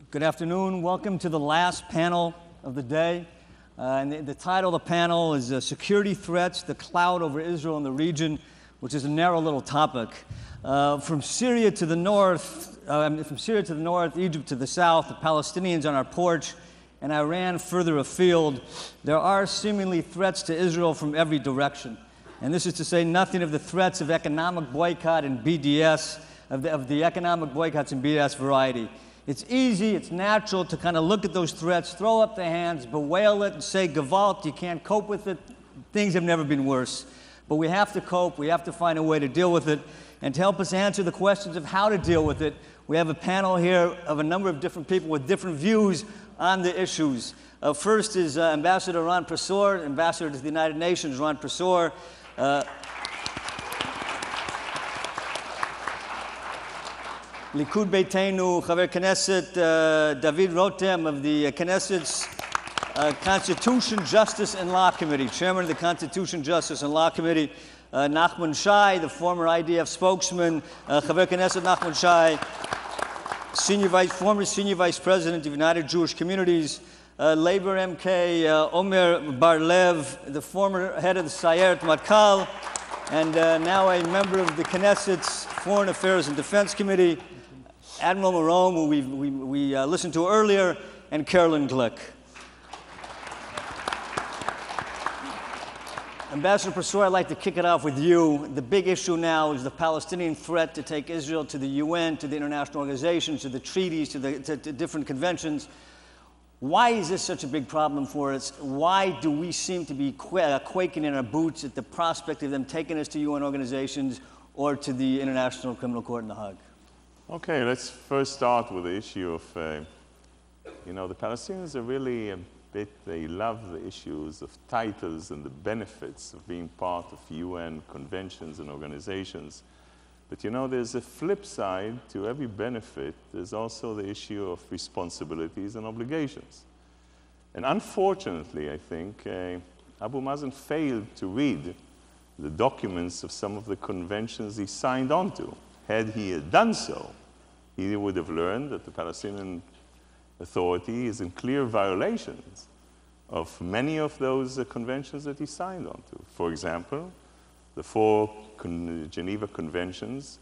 Good afternoon. Welcome to the last panel of the day. And the title of the panel is Security Threats, the Cloud Over Israel and the Region, which is a narrow little topic. From Syria to the north, Egypt to the south, the Palestinians on our porch, and Iran further afield, there are seemingly threats to Israel from every direction. And this is to say nothing of the threats of economic boycott and BDS, of the economic boycotts and BDS variety. It's easy, it's natural to kind of look at those threats, throw up the hands, bewail it, and say, Gewalt, you can't cope with it. Things have never been worse. But we have to cope, we have to find a way to deal with it. And to help us answer the questions of how to deal with it, we have a panel here of a number of different people with different views on the issues. First is Ambassador Ron Prosor, Ambassador to the United Nations, Ron Prosor. Likud Beitenu, Chaver Knesset David Rotem of the Knesset's Constitution, Justice, and Law Committee, Chairman of the Constitution, Justice, and Law Committee. Nachman Shai, the former IDF spokesman, Chaver Knesset Nachman Shai, former Senior Vice President of United Jewish Communities, Labor MK Omer Bar-Lev, the former head of the Sayeret Matkal, and now a member of the Knesset's Foreign Affairs and Defense Committee, Admiral Marome, who we listened to earlier, and Carolyn Glick. Ambassador Prosor, I'd like to kick it off with you. The big issue now is the Palestinian threat to take Israel to the UN, to the international organizations, to the treaties, to different conventions. Why is this such a big problem for us? Why do we seem to be quaking in our boots at the prospect of them taking us to UN organizations or to the International Criminal Court in The Hague? Okay, let's first start with the issue of, the Palestinians are really they love the issues of titles and the benefits of being part of UN conventions and organizations. But there's a flip side to every benefit. There's also the issue of responsibilities and obligations. And unfortunately, I think, Abu Mazen failed to read the documents of some of the conventions he signed on to. Had he done so, he would have learned that the Palestinian Authority is in clear violations of many of those conventions that he signed on to. For example, the four Geneva Conventions,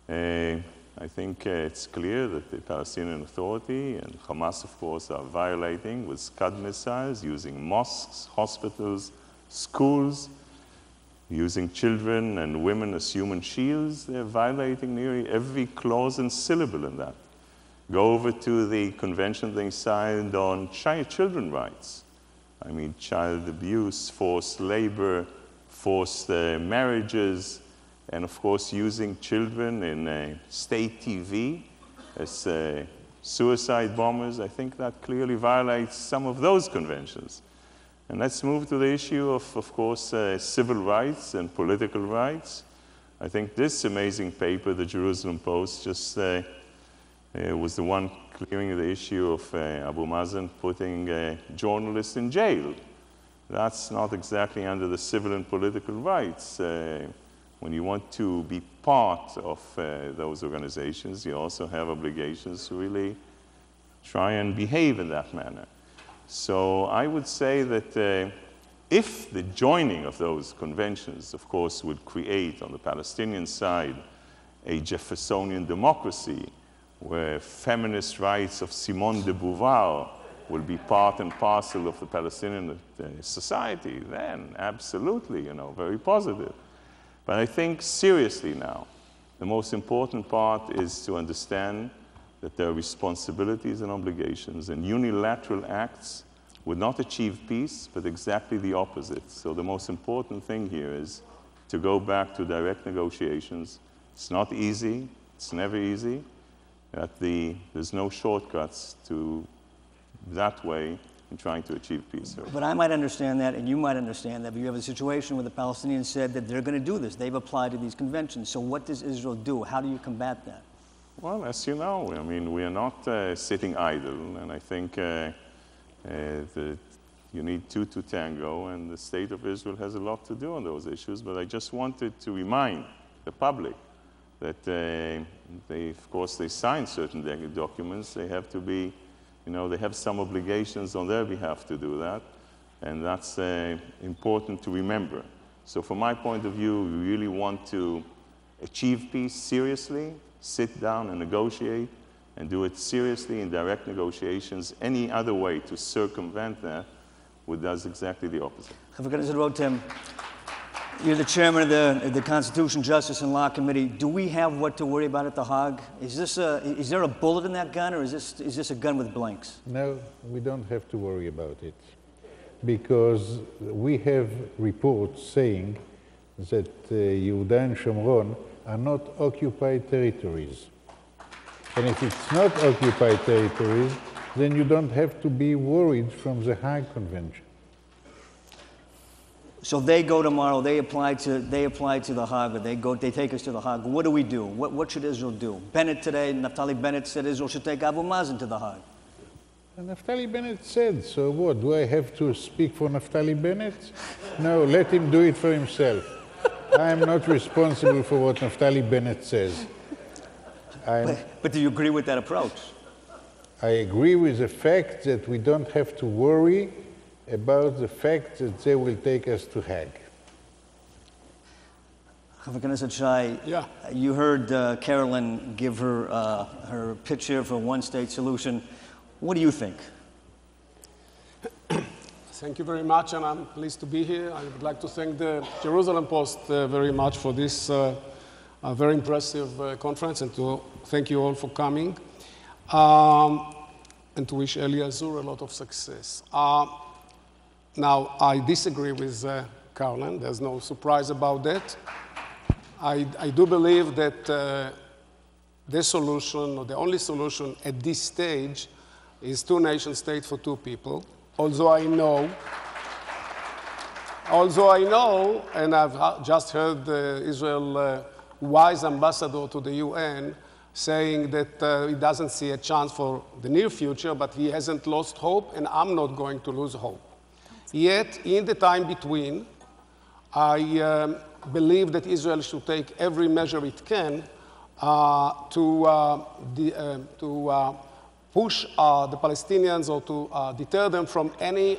I think it's clear that the Palestinian Authority and Hamas, of course, are violating with Scud missiles, using mosques, hospitals, schools, using children and women as human shields. They're violating nearly every clause and syllable in that. Go over to the convention they signed on children's rights. I mean, child abuse, forced labor, forced marriages, and of course using children in state TV as suicide bombers. I think that clearly violates some of those conventions. And let's move to the issue of course, civil rights and political rights. I think this amazing paper, the Jerusalem Post, just was the one clearing the issue of Abu Mazen putting journalists in jail. That's not exactly under the civil and political rights. When you want to be part of those organizations, you also have obligations to really try and behave in that manner. So I would say that if the joining of those conventions, of course, would create on the Palestinian side a Jeffersonian democracy where feminist rights of Simone de Beauvoir will be part and parcel of the Palestinian society, then absolutely, very positive. But I think seriously now, the most important part is to understand that there are responsibilities and obligations, and unilateral acts would not achieve peace, but exactly the opposite. So the most important thing here is to go back to direct negotiations. It's not easy, it's never easy, but there's no shortcuts to that way in trying to achieve peace. But I might understand that, and you might understand that, but you have a situation where the Palestinians said that they're going to do this. They've applied to these conventions. So what does Israel do? How do you combat that? Well, as you know, I mean, we are not sitting idle, and I think you need two to tango, and the state of Israel has a lot to do on those issues. But I just wanted to remind the public that of course, they sign certain documents. They have to be, they have some obligations on their behalf to do that. And that's important to remember. So from my point of view, we really want to achieve peace seriously, sit down and negotiate, and do it seriously in direct negotiations. Any other way to circumvent that does exactly the opposite. Tim, you're the chairman of the Constitution, Justice, and Law Committee. Do we have what to worry about at The Hague? Is there a bullet in that gun, or is this a gun with blanks? No, we don't have to worry about it, because we have reports saying that Yehuda and Shomron are not occupied territories. And if it's not occupied territories, then you don't have to be worried from the Hague Convention. So they go tomorrow, they apply to The Hague, or they take us to The Hague. What do we do? What should Israel do? Bennett today, Naftali Bennett said Israel should take Abu Mazen to The Hague. And Naftali Bennett said, so what? Do I have to speak for Naftali Bennett? No, let him do it for himself. I am not responsible for what Naftali Bennett says. But do you agree with that approach? I agree with the fact that we don't have to worry about the fact that they will take us to Hague. Yeah. You heard Carolyn give her pitch here for a one-state solution. What do you think? Thank you very much, and I'm pleased to be here. I would like to thank the Jerusalem Post very much for this very impressive conference, and to thank you all for coming, and to wish Eli Azur a lot of success. Now, I disagree with Carolyn. There's no surprise about that. I do believe that the solution, or the only solution at this stage, is two-nation state for two people. Although I know, and I've just heard Israel's wise ambassador to the UN saying that he doesn't see a chance for the near future, but he hasn't lost hope, and I'm not going to lose hope. Yet, in the time between, I believe that Israel should take every measure it can to push the Palestinians, or to deter them from any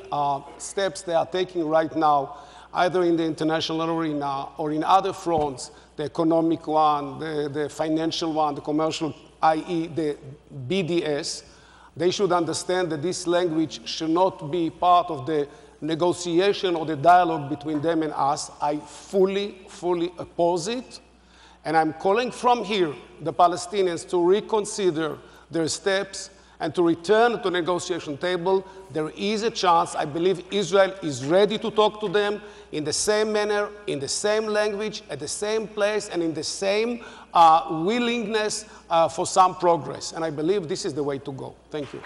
steps they are taking right now, either in the international arena or in other fronts, the economic one, the financial one, the commercial, i.e. the BDS. They should understand that this language should not be part of the negotiation or the dialogue between them and us. I fully oppose it. And I'm calling from here the Palestinians to reconsider their steps and to return to the negotiation table. There is a chance. I believe Israel is ready to talk to them in the same manner, in the same language, at the same place, and in the same willingness for some progress. And I believe this is the way to go. Thank you.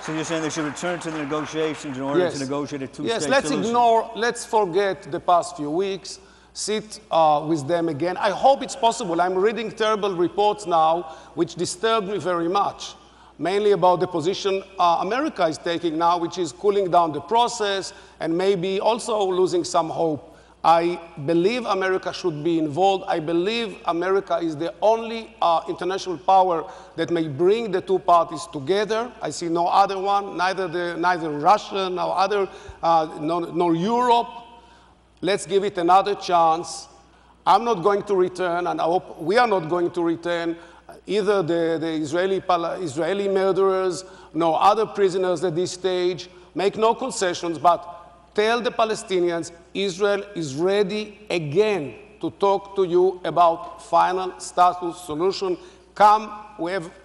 So you're saying they should return to the negotiations in order to negotiate a two-state solution? Yes, let's forget the past few weeks. Sit with them again. I hope it's possible. I'm reading terrible reports now, which disturb me very much, mainly about the position America is taking now, which is cooling down the process and maybe also losing some hope. I believe America should be involved. I believe America is the only international power that may bring the two parties together. I see no other one, neither Russia, nor Europe. Let's give it another chance. I'm not going to return, and I hope we are not going to return either the Israeli murderers, nor other prisoners at this stage. Make no concessions, but tell the Palestinians Israel is ready again to talk to you about final status solution. Come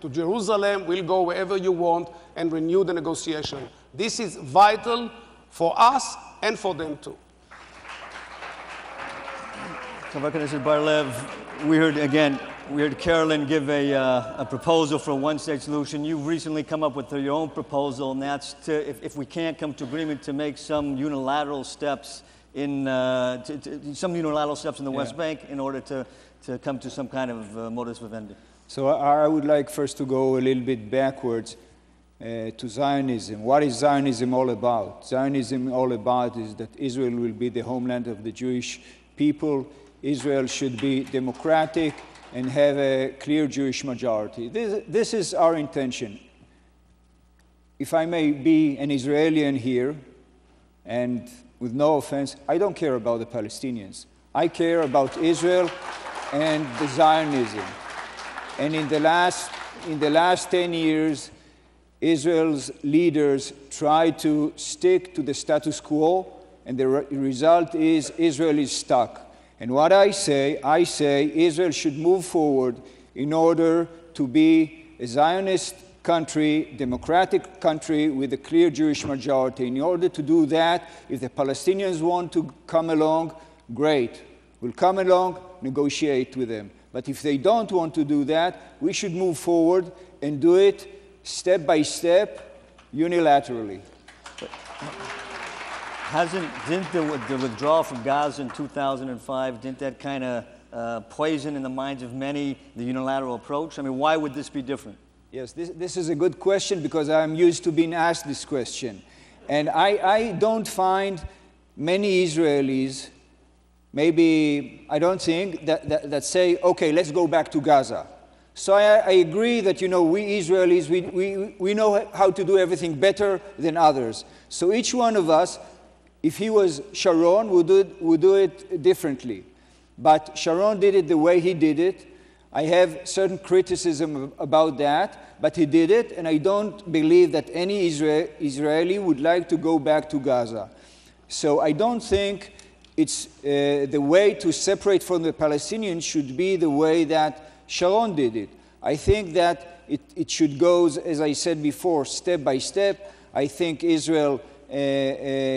to Jerusalem, we'll go wherever you want, and renew the negotiation. This is vital for us and for them too. We heard Carolyn give a proposal for a one-state solution. You've recently come up with your own proposal, and that's if we can't come to agreement, to make some unilateral steps in the West Bank in order to come to some kind of modus vivendi. So I would like first to go a little bit backwards to Zionism. What is Zionism all about? Zionism all about is that Israel will be the homeland of the Jewish people. Israel should be democratic. and have a clear Jewish majority. This is our intention. If I may be an Israeli in here, and with no offense, I don't care about the Palestinians. I care about Israel and the Zionism. And in the last 10 years, Israel's leaders tried to stick to the status quo, and the result is Israel is stuck. And what I say Israel should move forward in order to be a Zionist country, democratic country with a clear Jewish majority. In order to do that, if the Palestinians want to come along, great. We'll come along, negotiate with them. But if they don't want to do that, we should move forward and do it step by step, unilaterally. Didn't the withdrawal from Gaza in 2005, didn't that kind of poison in the minds of many the unilateral approach? I mean, why would this be different? Yes, this is a good question because I'm used to being asked this question. And I don't find many Israelis, maybe, I don't think, that say, okay, let's go back to Gaza. So I agree that, we Israelis, we know how to do everything better than others. So each one of us, if he was Sharon, would do it differently. But Sharon did it the way he did it. I have certain criticism about that, but he did it, and I don't believe that any Israeli would like to go back to Gaza. So I don't think it's the way to separate from the Palestinians should be the way that Sharon did it. I think that it should go, as I said before, step by step. I think Israel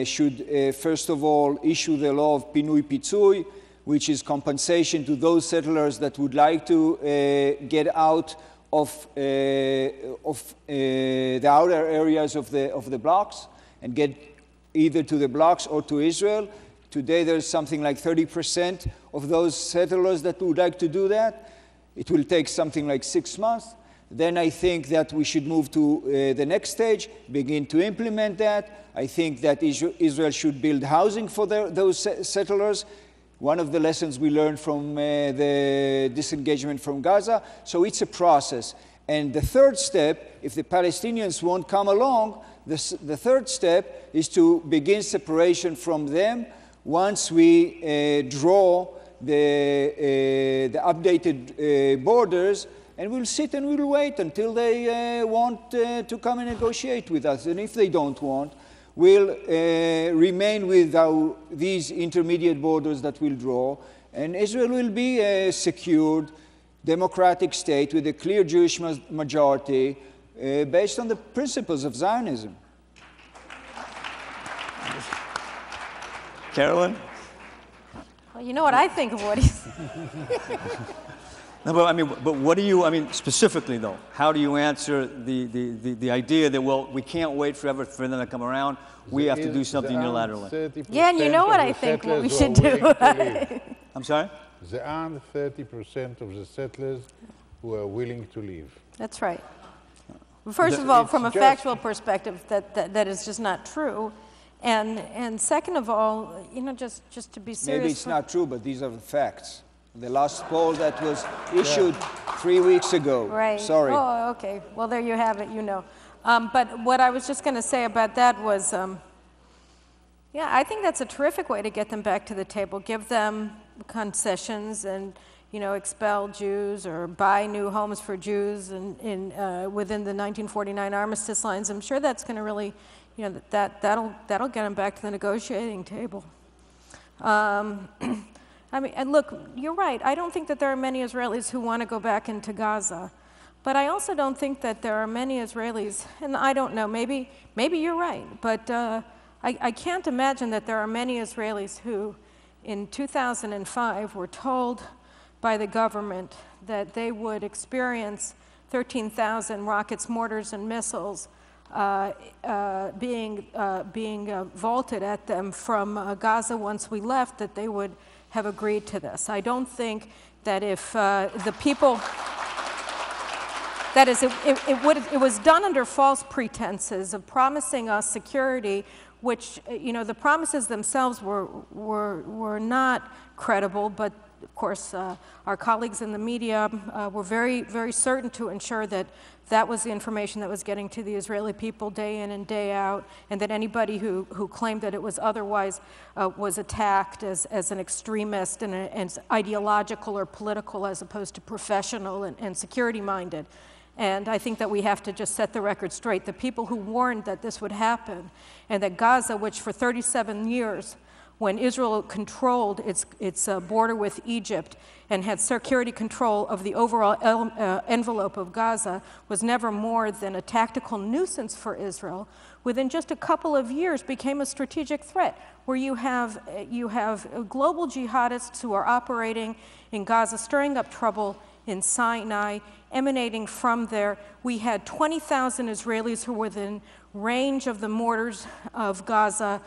should, first of all, issue the law of Pinui Pitzui, which is compensation to those settlers that would like to get out of the outer areas of the blocks and get either to the blocks or to Israel. Today there's something like 30% of those settlers that would like to do that. It will take something like 6 months. Then I think that we should move to the next stage, begin to implement that. I think that Israel should build housing for those settlers. One of the lessons we learned from the disengagement from Gaza. So it's a process. And the third step, if the Palestinians won't come along, the third step is to begin separation from them once we draw the updated borders, and we'll sit and we'll wait until they want to come and negotiate with us. And if they don't want, we'll remain with these intermediate borders that we'll draw, and Israel will be a secured, democratic state with a clear Jewish majority based on the principles of Zionism. Carolyn? Well, you know what I think of what he's... No, but what do you, specifically though, how do you answer the idea that, well, we can't wait forever for them to come around, we have to do something unilaterally? Yeah, and you know what I think what we should do. I'm sorry? There aren't 30% of the settlers who are willing to leave. That's right. First of all, from a factual perspective, that is just not true. And second of all, just to be serious. Maybe it's not true, but these are the facts. The last poll that was issued 3 weeks ago. Right. Sorry. Oh, okay. Well, there you have it, But what I was just going to say about that was, yeah, I think that's a terrific way to get them back to the table. Give them concessions and, expel Jews or buy new homes for Jews within the 1949 armistice lines. I'm sure that's going to really, that'll get them back to the negotiating table. And look, you're right. I don't think that there are many Israelis who want to go back into Gaza. But I also don't think that there are many Israelis, and I don't know, maybe you're right, but I can't imagine that there are many Israelis who, in 2005, were told by the government that they would experience 13,000 rockets, mortars, and missiles being vaulted at them from Gaza once we left, that they would have agreed to this. I don't think that if the people, that is, it was done under false pretenses of promising us security, which, the promises themselves were not credible, but of course, our colleagues in the media were very, very certain to ensure that that was the information that was getting to the Israeli people day in and day out, and that anybody who claimed that it was otherwise was attacked as an extremist and as ideological or political as opposed to professional and security-minded. And I think that we have to just set the record straight. The people who warned that this would happen, and that Gaza, which for 37 years, when Israel controlled its border with Egypt and had security control of the overall envelope of Gaza, was never more than a tactical nuisance for Israel, within just a couple of years became a strategic threat, where you have global jihadists who are operating in Gaza, stirring up trouble in Sinai, emanating from there. We had 20,000 Israelis who were within range of the mortars of Gaza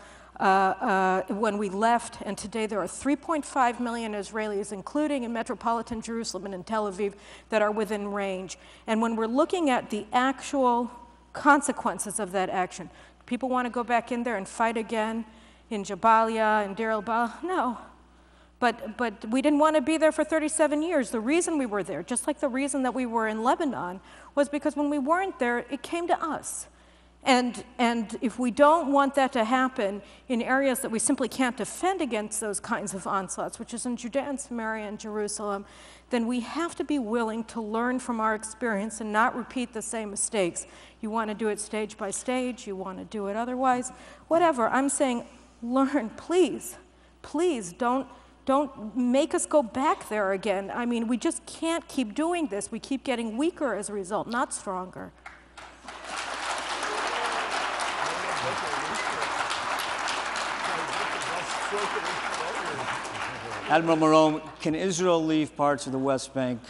when we left, and today there are 3.5 million Israelis, including in metropolitan Jerusalem and in Tel Aviv, that are within range. And when we're looking at the actual consequences of that action, people want to go back in there and fight again in Jabalia and Deir el-Balah? No. But we didn't want to be there for 37 years. The reason we were there, just like the reason that we were in Lebanon, was because when we weren't there, it came to us. And if we don't want that to happen in areas that we simply can't defend against those kinds of onslaughts, which is in Judea and Samaria and Jerusalem, then we have to be willing to learn from our experience and not repeat the same mistakes. You want to do it stage by stage, you want to do it otherwise, whatever. I'm saying learn, please. Please don't make us go back there again. I mean, we just can't keep doing this. We keep getting weaker as a result, not stronger. Admiral Meron, can Israel leave parts of the West Bank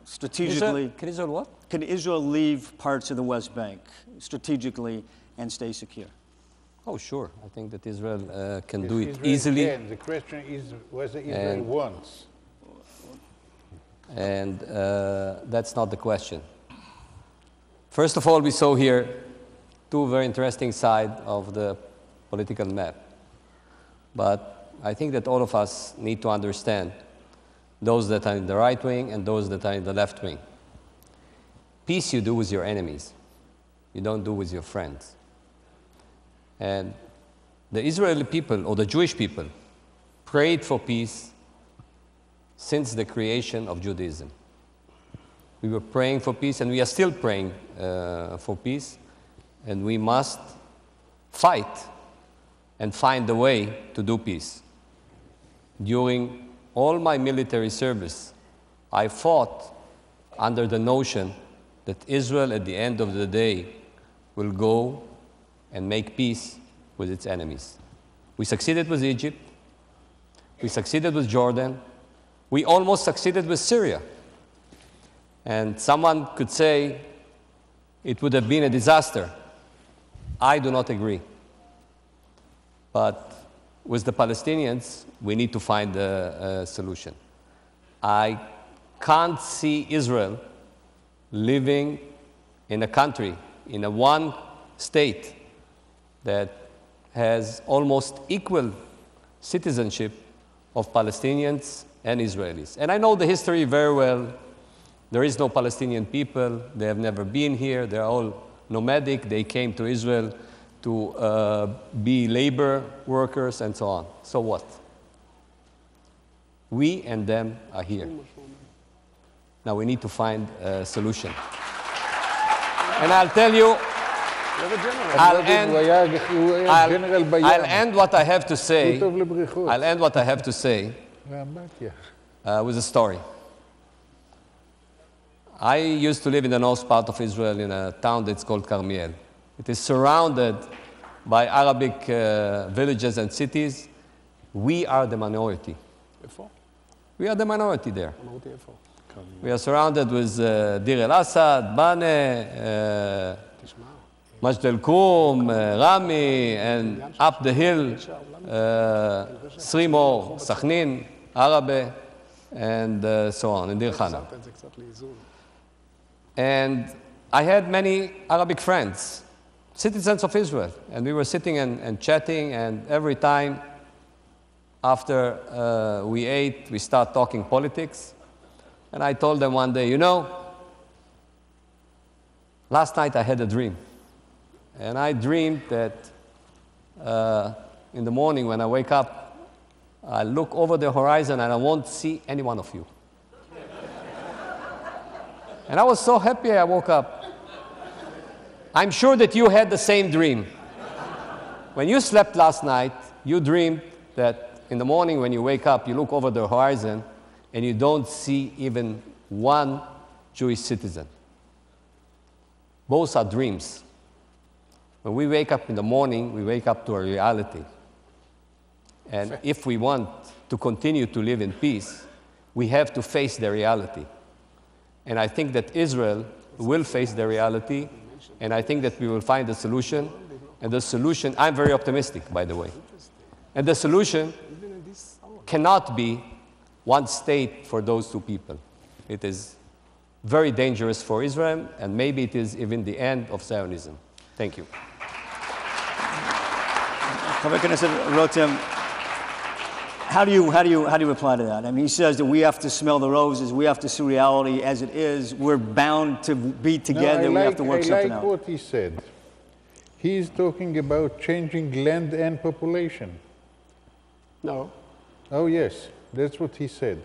strategically? Can Israel what? Can Israel leave parts of the West Bank strategically and stay secure? Oh, sure. I think that Israel can do it Israel easily. Can. The question is whether Israel wants. And that's not the question. First of all, we saw here two very interesting sides of the political map. But I think that all of us need to understand those that are in the right wing and those that are in the left wing. Peace you do with your enemies. You don't do with your friends. And the Israeli people, or the Jewish people, prayed for peace since the creation of Judaism. We were praying for peace, and we are still praying for peace, and we must fight and find a way to do peace. During all my military service, I fought under the notion that Israel, at the end of the day, will go and make peace with its enemies. We succeeded with Egypt. We succeeded with Jordan. We almost succeeded with Syria. And someone could say it would have been a disaster. I do not agree. But with the Palestinians, we need to find a solution. I can't see Israel living in a country, in a one state that has almost equal citizenship of Palestinians and Israelis. And I know the history very well. There is no Palestinian people. They have never been here. They're all nomadic. They came to Israel to be labor workers and so on. So what? We and them are here. Now we need to find a solution. And I'll tell you, I'll end what I have to say. I'll end what I have to say with a story. I used to live in the north part of Israel in a town that's called Carmiel. It is surrounded by Arabic villages and cities. We are the minority. We are the minority there. We are surrounded with Deir el-Assad, Bane, Majd el-Kum, Rami, and up the hill, Srimor, Sakhnin, Arabe, and so on, in Dir Khana. And I had many Arabic friends, citizens of Israel, and we were sitting and chatting, and every time after we ate, we start talking politics. And I told them one day, you know, last night I had a dream. And I dreamed that in the morning when I wake up, I look over the horizon and I won't see any one of you. And I was so happy I woke up. I'm sure that you had the same dream. When you slept last night, you dreamed that in the morning when you wake up, you look over the horizon and you don't see even one Jewish citizen. Both are dreams. When we wake up in the morning, we wake up to a reality. And if we want to continue to live in peace, we have to face the reality. And I think that Israel will face the reality, and I think that we will find a solution. And the solution, I'm very optimistic, by the way. And the solution cannot be one state for those two people. It is very dangerous for Israel, and maybe it is even the end of Zionism. Thank you. Rotem, how do you reply to that? I mean, he says that we have to smell the roses, we have to see reality as it is. We're bound to be together. We have to work something out. I like what he said. He's talking about changing land and population. No. Oh yes, that's what he said.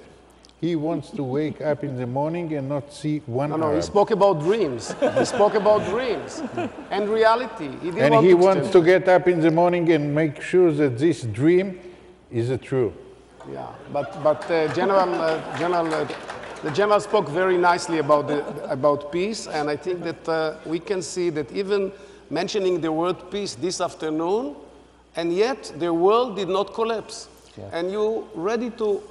He wants to wake up in the morning and not see one No, Arab. he spoke about dreams. He spoke about dreams and reality. He wants to get up in the morning and make sure that this dream is true. Yeah, but the general spoke very nicely about peace, and I think that we can see that even mentioning the word peace this afternoon, and yet the world did not collapse. Yeah. And you ready to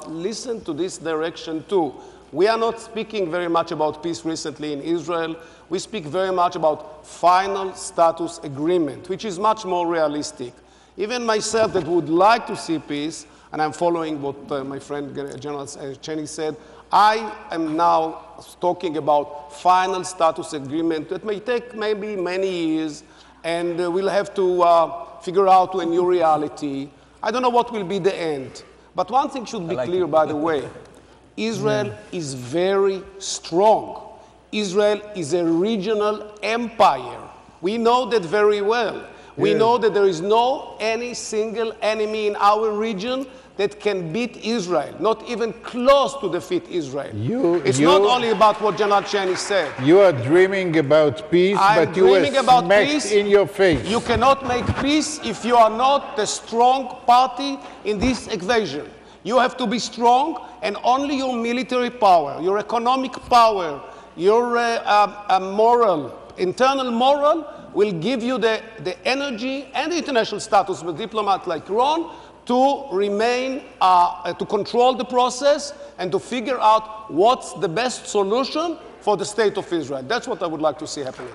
listen to this direction too. We are not speaking very much about peace recently in Israel. We speak very much about final status agreement, which is much more realistic. Even myself that would like to see peace, and I'm following what my friend General Cheney said, I am now talking about final status agreement that may take maybe many years, and we'll have to figure out a new reality. I don't know what will be the end. But one thing should be clear, by the way. Israel is very strong. Israel is a regional empire. We know that very well. We know that there is no any single enemy in our region that can beat Israel, not even close to defeat Israel. It's not only about what General Cheney said. You are dreaming about peace, but you are smacked in your face. You cannot make peace if you are not the strong party in this equation. You have to be strong, and only your military power, your economic power, your internal moral will give you the energy and the international status of a diplomat like Ron to remain, to control the process and to figure out what's the best solution for the state of Israel. That's what I would like to see happening.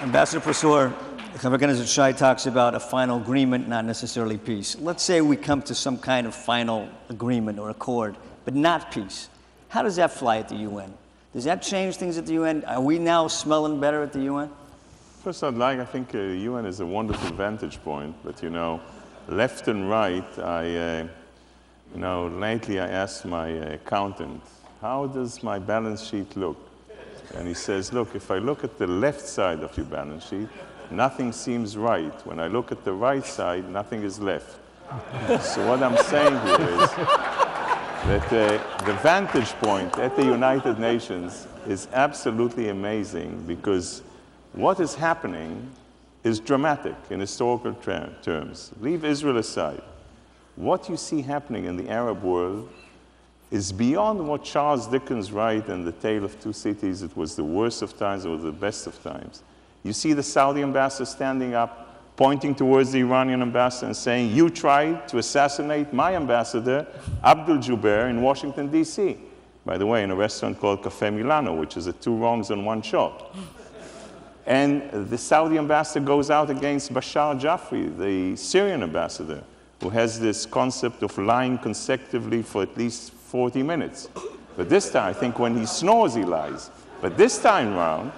Ambassador Professor, Keinon Shai talks about a final agreement, not necessarily peace. Let's say we come to some kind of final agreement or accord, but not peace. How does that fly at the UN? Does that change things at the UN? Are we now smelling better at the UN? First, I think the UN is a wonderful vantage point, but left and right, lately I asked my accountant, how does my balance sheet look? And he says, look, if I look at the left side of your balance sheet, nothing seems right. When I look at the right side, nothing is left. So what I'm saying here is that the vantage point at the United Nations is absolutely amazing, because what is happening is dramatic in historical terms. Leave Israel aside. What you see happening in the Arab world is beyond what Charles Dickens wrote in The Tale of Two Cities. It was the worst of times, it was the best of times. You see the Saudi ambassador standing up, pointing towards the Iranian ambassador and saying, you tried to assassinate my ambassador, Abdul Jubair, in Washington, D.C. By the way, in a restaurant called Cafe Milano, which is two wrongs in one shot. And the Saudi ambassador goes out against Bashar Jafri, the Syrian ambassador, who has this concept of lying consecutively for at least 40 minutes. But this time, I think when he snores, he lies. But this time around,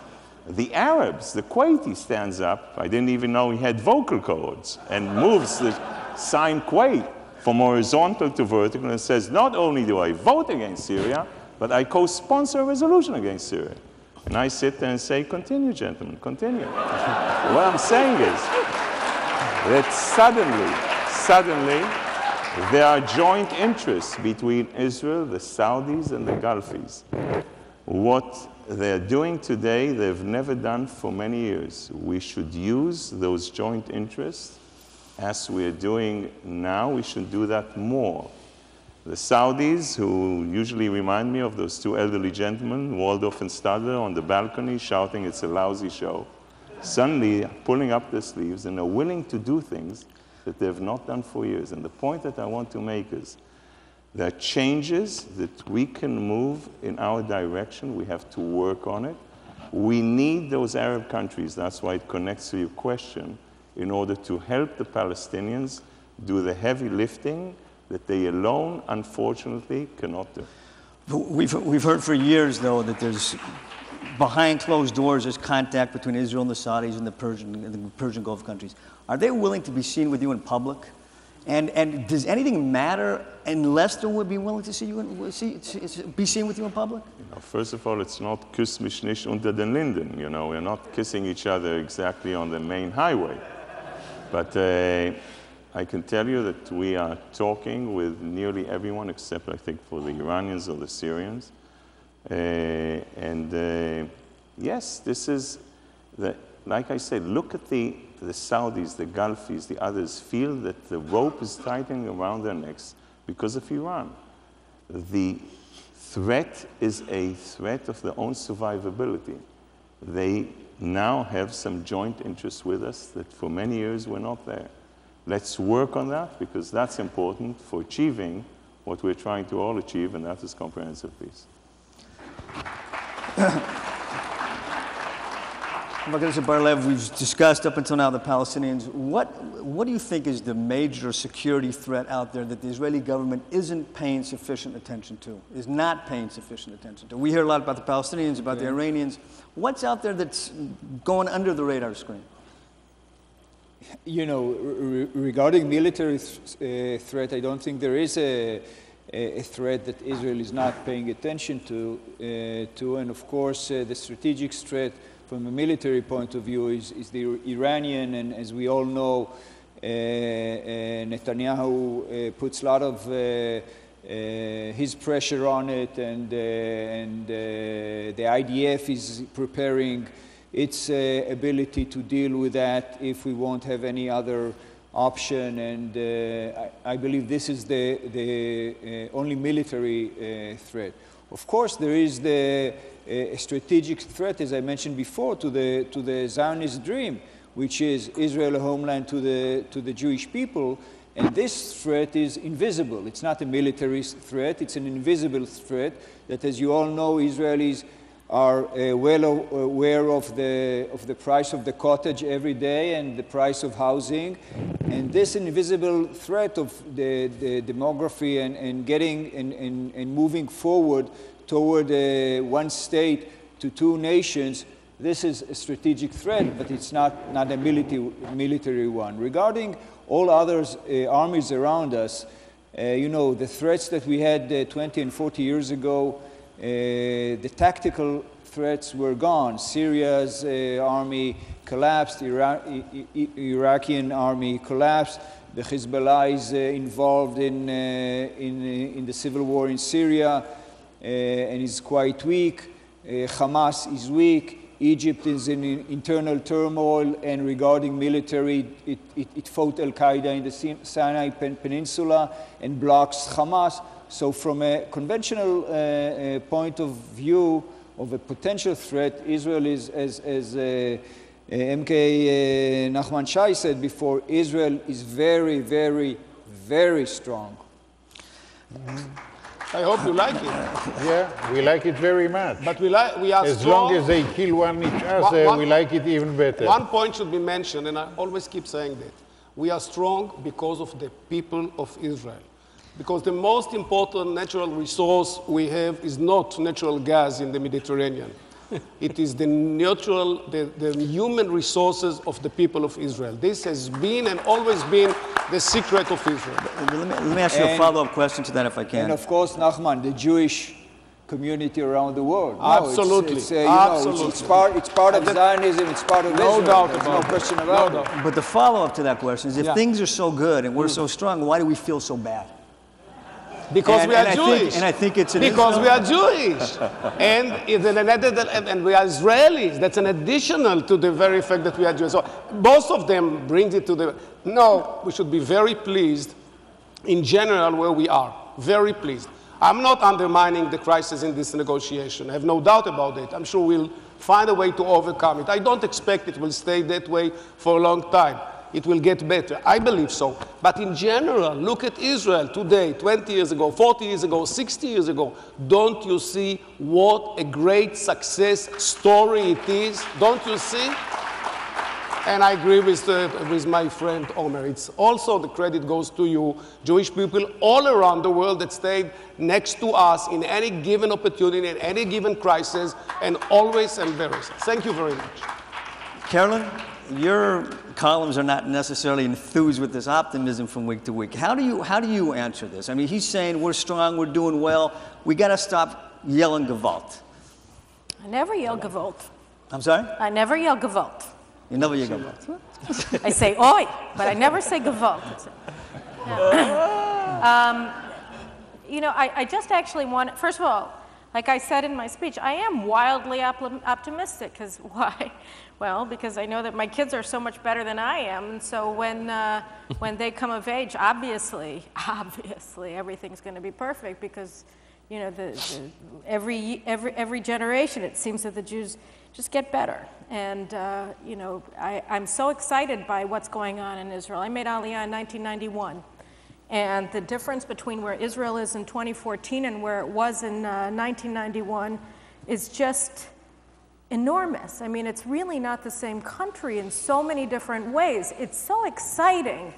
the Arabs, the Kuwaiti stands up, I didn't even know he had vocal cords, and moves the sign Kuwait from horizontal to vertical and says, not only do I vote against Syria, but I co-sponsor a resolution against Syria. And I sit there and say, continue, gentlemen, continue. What I'm saying is that suddenly, there are joint interests between Israel, the Saudis, and the Gulfies. What they're doing today, they've never done for many years. We should use those joint interests as we're doing now. We should do that more. The Saudis, who usually remind me of those two elderly gentlemen, Waldorf and Stadler, on the balcony shouting, it's a lousy show, suddenly pulling up their sleeves and are willing to do things that they've not done for years. And the point that I want to make is there are changes that we can move in our direction. We have to work on it. We need those Arab countries, that's why it connects to your question, in order to help the Palestinians do the heavy lifting that they alone, unfortunately, cannot do. We've heard for years, though, that there's, behind closed doors, there's contact between Israel and the Saudis and the Persian Gulf countries. Are they willing to be seen with you in public? And does anything matter unless they would be willing to see you be seen with you in public? First of all, it's not küss mich nicht unter den Linden. We're not kissing each other exactly on the main highway. But I can tell you that we are talking with nearly everyone except, I think, for the Iranians or the Syrians. Yes, this is, like I said, look at the Saudis, the Gulfies, the others feel that the rope is tightening around their necks because of Iran. The threat is a threat of their own survivability. They now have some joint interests with us that for many years were not there. Let's work on that because that's important for achieving what we're trying to all achieve, and that is comprehensive peace. Mr. Bar-Lev, we've discussed up until now the Palestinians. What do you think is the major security threat out there that the Israeli government isn't paying sufficient attention to, is not paying sufficient attention to? We hear a lot about the Palestinians, about the Iranians. What's out there that's going under the radar screen? Regarding military threat, I don't think there is a threat that Israel is not paying attention to. And of course, the strategic threat from a military point of view is the Iranian, and as we all know, Netanyahu puts a lot of his pressure on it, and the IDF is preparing its ability to deal with that if we won't have any other option. And I believe this is the only military threat. Of course, there is the strategic threat, as I mentioned before, to the Zionist dream, which is Israel a homeland to the Jewish people. And this threat is invisible. It's not a military threat. It's an invisible threat that, as you all know, Israelis are well aware of the price of the cottage every day and the price of housing. And this invisible threat of the demography and getting and moving forward toward one state to two nations, this is a strategic threat, but it's not a military one. Regarding all other armies around us, the threats that we had 20 and 40 years ago, the tactical threats were gone. Syria's army collapsed, Iraqi army collapsed, the Hezbollah is involved in the civil war in Syria and is quite weak. Hamas is weak. Egypt is in internal turmoil, and regarding military, it fought Al-Qaeda in the Sinai Peninsula and blocks Hamas. So from a conventional point of view of a potential threat, Israel is, as MK Nachman Shai said before, Israel is very, very, very strong. I hope you like it. Yeah, we like it very much. But we are as strong. long as they kill each other, we like it even better. One point should be mentioned, and I always keep saying that. We are strong because of the people of Israel. Because the most important natural resource we have is not natural gas in the Mediterranean. It is the natural, the human resources of the people of Israel. This has been and always been the secret of Israel. Let me ask you a follow-up question to that, if I can. And of course, Nachman, the Jewish community around the world. Absolutely. It's part of Zionism, it's part of Israel. Doubt There's about no question about it. But the follow-up to that question is, if things are so good and we're so strong, why do we feel so bad? Because we are Jewish. I think it's because we are Jewish. and we are Israelis. That's an additional to the very fact that we are Jewish. So both of them brings it to the... No, we should be very pleased in general where we are. Very pleased. I'm not undermining the crisis in this negotiation. I have no doubt about it. I'm sure we'll find a way to overcome it. I don't expect it will stay that way for a long time. It will get better. I believe so. But in general, look at Israel today, 20 years ago, 40 years ago, 60 years ago. Don't you see what a great success story it is? Don't you see? And I agree with my friend Omer. It's also the credit goes to you, Jewish people all around the world that stayed next to us in any given opportunity, in any given crisis, and always embarrassed. Thank you very much. Carolyn, your columns are not necessarily enthused with this optimism from week to week. How do you answer this? I mean, he's saying we're strong, we're doing well. We got to stop yelling Gewalt. I never yell Gewalt. I'm sorry? I never yell Gewalt. You never yell Gewalt. I say oi, but I never say Gewalt. You know, I just actually want, first of all, like I said in my speech, I am wildly optimistic. Because why? Well, because I know that my kids are so much better than I am. And so when they come of age, obviously, everything's going to be perfect. Because, you know, every generation, it seems that the Jews just get better. And, you know, I'm so excited by what's going on in Israel. I made Aliyah in 1991. And the difference between where Israel is in 2014 and where it was in 1991 is just enormous. I mean, it's really not the same country in so many different ways. It's so exciting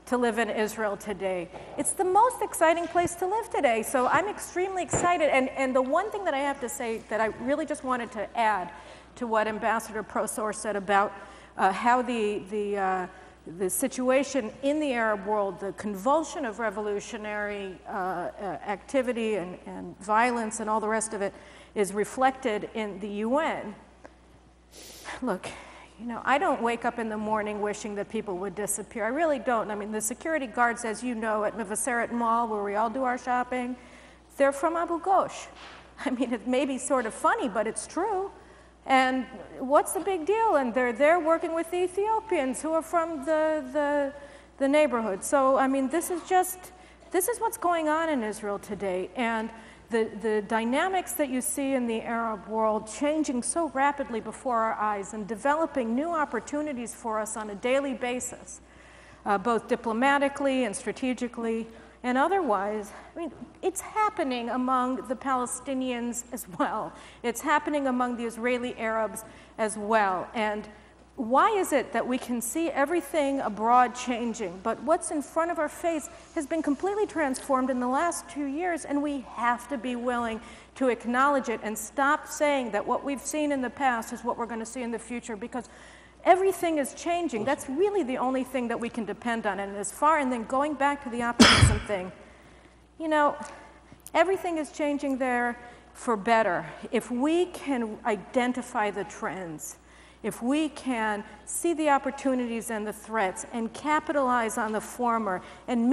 to live in Israel today. It's the most exciting place to live today. So I'm extremely excited. And the one thing that I have to say that I really just wanted to add to what Ambassador Prosor said about how the situation in the Arab world, the convulsion of revolutionary activity and violence and all the rest of it is reflected in the UN. Look, you know, I don't wake up in the morning wishing that people would disappear. I really don't. I mean, the security guards, as you know, at Mevaseret Mall, where we all do our shopping, they're from Abu Ghosh. I mean, it may be sort of funny, but it's true. And what's the big deal? And they're there working with the Ethiopians who are from the neighborhood. So, I mean, this is what's going on in Israel today. And the dynamics that you see in the Arab world changing so rapidly before our eyes and developing new opportunities for us on a daily basis, both diplomatically and strategically and otherwise. I mean, it's happening among the Palestinians as well. It's happening among the Israeli Arabs as well. And why is it that we can see everything abroad changing, but what's in front of our face has been completely transformed in the last 2 years, and we have to be willing to acknowledge it and stop saying that what we've seen in the past is what we're going to see in the future, because everything is changing. That's really the only thing that we can depend on. And and then going back to the optimism thing, you know, everything is changing there for better. If we can identify the trends, if we can see the opportunities and the threats and capitalize on the former and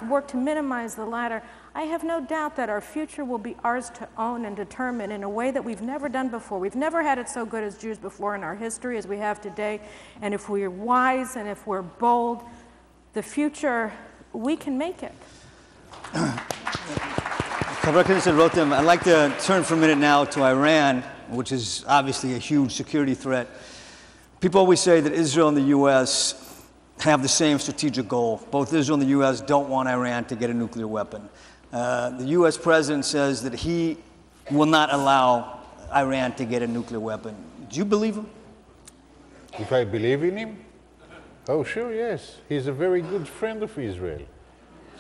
work to minimize the latter, I have no doubt that our future will be ours to own and determine in a way that we've never done before. We've never had it so good as Jews before in our history as we have today. And if we're wise and if we're bold, the future, we can make it. I'd like to turn for a minute now to Iran, which is obviously a huge security threat. People always say that Israel and the U.S. have the same strategic goal. Both Israel and the U.S. don't want Iran to get a nuclear weapon. The U.S. president says that he will not allow Iran to get a nuclear weapon. Do you believe him? If I believe in him? Oh, sure, yes. He's a very good friend of Israel.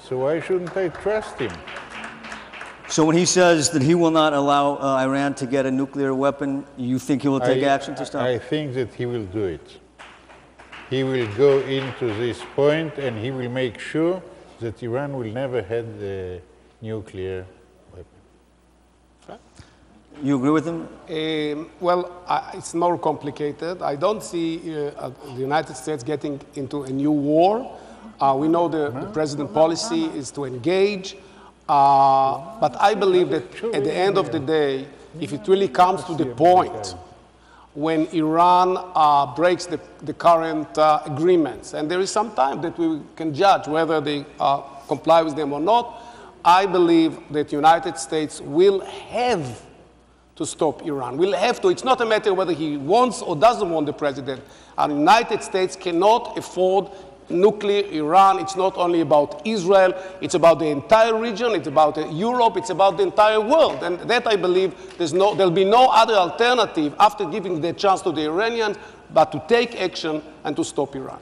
So why shouldn't I trust him? So when he says that he will not allow Iran to get a nuclear weapon, you think he will take action to stop? I think that he will do it. He will go into this point and he will make sure that Iran will never have the nuclear weapon. You agree with him? It's more complicated. I don't see the United States getting into a new war. We know the president's policy is to engage. But I believe that at the end of the day, if it really comes to the point when Iran breaks the current agreements, and there is some time that we can judge whether they comply with them or not, I believe that the United States will have to stop Iran. Will have to. It's not a matter whether he wants or doesn't want the president. The United States cannot afford nuclear Iran. It's not only about Israel, it's about the entire region, it's about Europe, it's about the entire world. And that I believe there'll be no other alternative after giving the chance to the Iranians but to take action and to stop Iran.